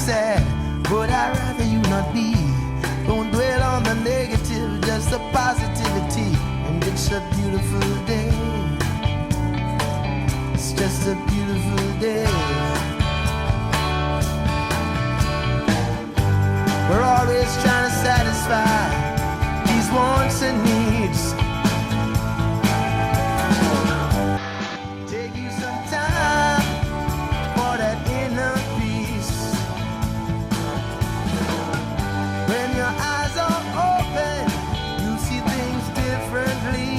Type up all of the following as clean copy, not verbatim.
sad, but I'd rather you not be. Don't dwell on the negative, just the positivity. And it's a beautiful day. It's just a beautiful day. We're always trying to satisfy these wants and needs. Take you some time for that inner peace. When your eyes are open, you see things differently.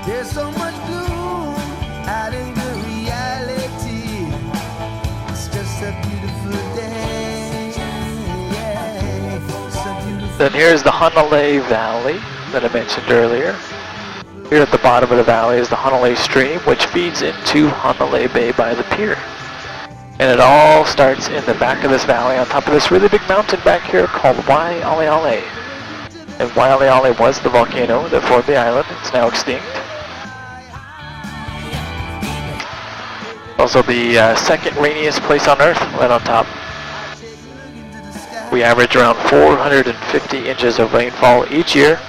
There's so much gloom hiding the reality. It's just a beautiful day. Yeah, it's a beautiful. Then here's the Hanalei Valley that I mentioned earlier. Here at the bottom of the valley is the Hanalei Stream, which feeds into Hanalei Bay by the pier. And it all starts in the back of this valley on top of this really big mountain back here called Waialeale. And Waialeale was the volcano that formed the island. It's now extinct. Also the second rainiest place on Earth, right on top. We average around 450 inches of rainfall each year.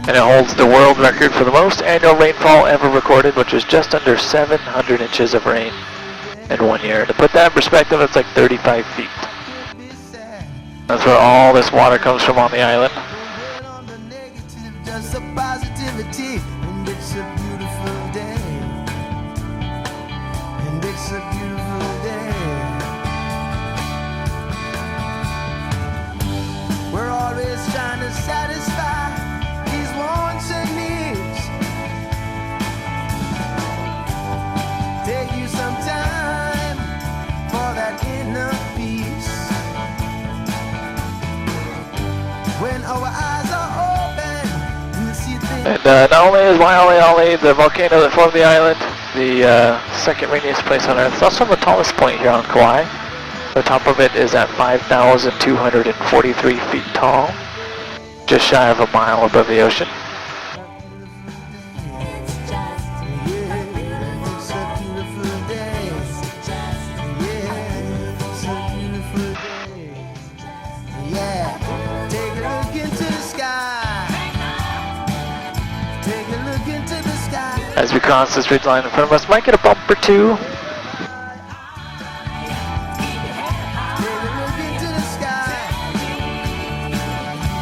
And it holds the world record for the most annual rainfall ever recorded, which is just under 700 inches of rain in 1 year. To put that in perspective, it's like 35 feet. That's where all this water comes from on the island. Just a positivity, and it's a beautiful day. And it's a beautiful day. We're always trying to satisfy these wants and needs. Take you some time for that inner peace. When our eyes are open, you see things. And not only is Waialeale the volcano that formed the island, the second rainiest place on Earth, it's also the tallest point here on Kauai. The top of it is at 5,243 feet tall, just shy of a mile above the ocean. As we cross this ridge line in front of us, might get a bump or two.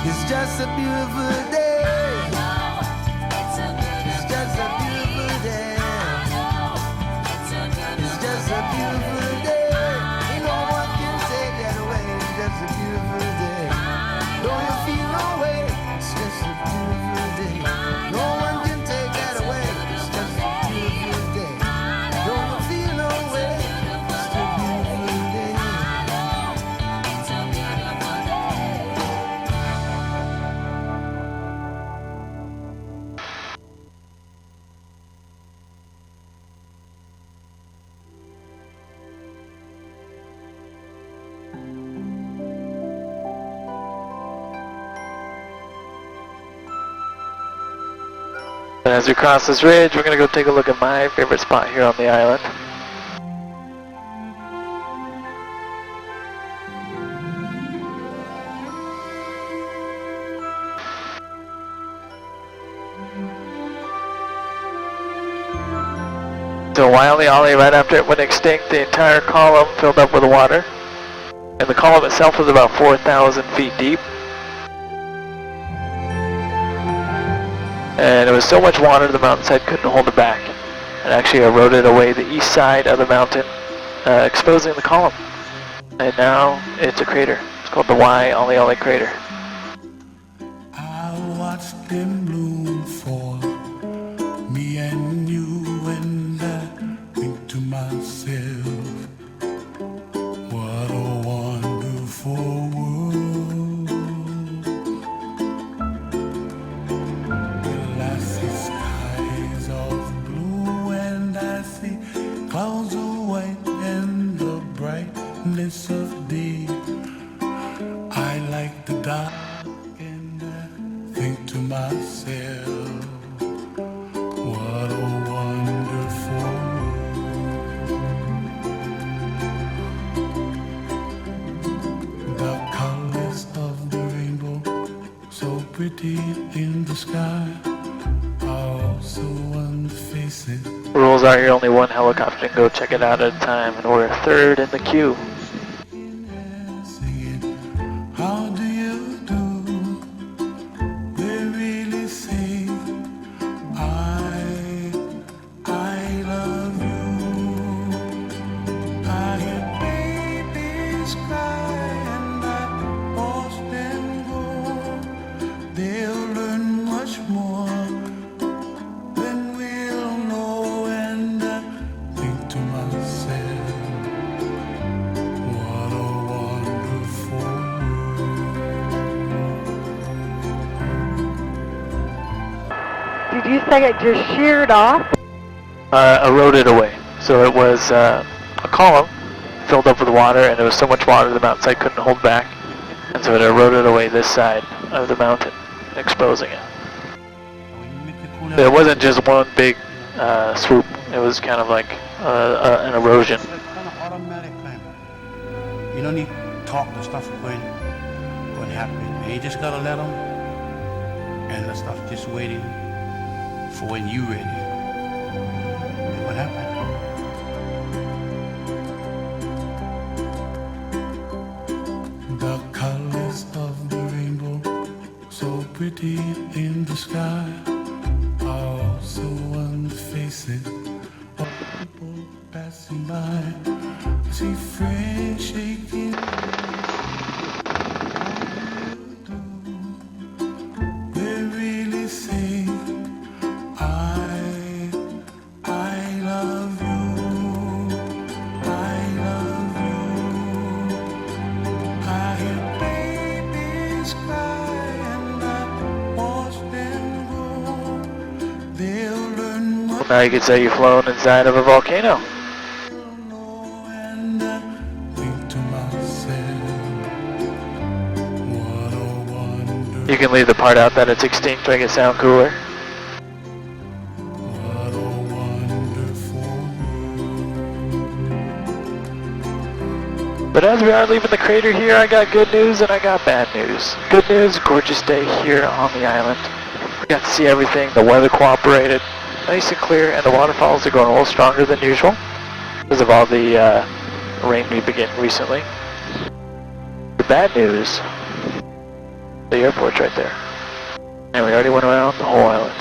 It's just a beautiful day. It's just a beautiful day. It's just a beautiful day. Ain't no one can take that away. It's just a beautiful day. Don't you feel no way? It's just a beautiful day. No one can take that away. It's just a beautiful day. Don't you feel no way? It's just a beautiful day. And as we cross this ridge, we're going to go take a look at my favorite spot here on the island. So Waialeale, right after it went extinct, the entire column filled up with water. And the column itself was about 4,000 feet deep. And it was so much water the mountainside couldn't hold it back. It actually eroded away the east side of the mountain, exposing the column. And now it's a crater. It's called the Waialeale crater. I watched them bloom for me and you, and I think to myself, what a wonderful world. Well, I see skies of blue and I see clouds of white and the brightness of day. I like the dark and I think to myself, pretty in the sky, also on the faces. Rules are you're only one helicopter can go check it out at a time, and we're third in the queue. Singing, how do you do? They really say, I love you. I hear babies cry and I watch them go. They'll learn much more than we'll know, and I think to myself, what a wonderful world. Did you say it just sheared off? Eroded away. So it was a column filled up with water, and there was so much water the mountainside couldn't hold back, and so it eroded away this side of the mountain, exposing it. It wasn't just one big swoop. It was kind of like an erosion. It's kind of automatic thing. You don't need to talk the stuff when happen. And you just gotta let them, and the stuff just waiting for when you ready. And what happened? The colors of the rainbow, so pretty in the sky, are also on the faces of people passing by. I see friends shaking. They really say, I love you. I love you. I hear babies cry and I watch them grow. They'll learn much. Now you could say you've flown inside of a volcano. And I think to myself, what a wonderful, You can leave the part out that it's extinct to make it sound cooler. what a wonderful world. But as we are leaving the crater here, I got good news and I got bad news. Good news, gorgeous day here on the island. We got to see everything, the weather cooperated, nice and clear, and the waterfalls are going a little stronger than usual because of all the rain we've been getting recently. The bad news, the airport's right there. And we already went around the whole island.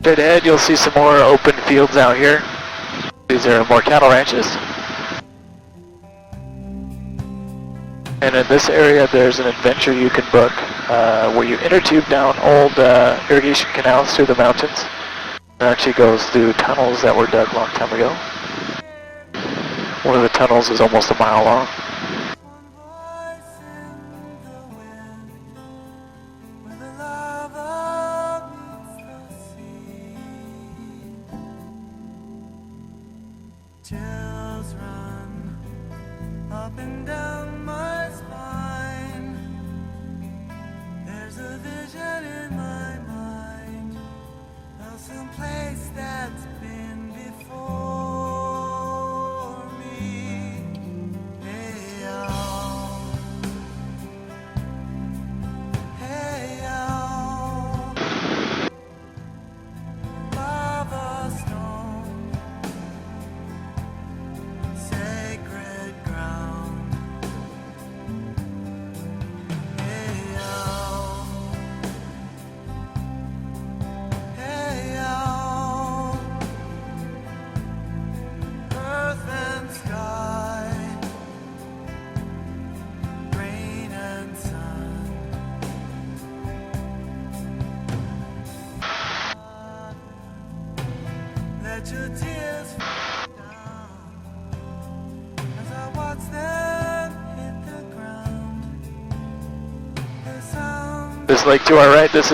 Straight ahead, you'll see some more open fields out here. These are more cattle ranches. And in this area, there's an adventure you can book where you inner tube down old irrigation canals through the mountains. It actually goes through tunnels that were dug a long time ago. One of the tunnels is almost a mile long. Chills run up and down my spine. There's a vision in my mind of some place that's been before me. Hey y'all, hey y'all, lava stone, sacred ground. Hey y'all, hey y'all, earth and sky, rain and sun. Let your tears fall down as I watch them hit the ground. The sound This lake to our right, this is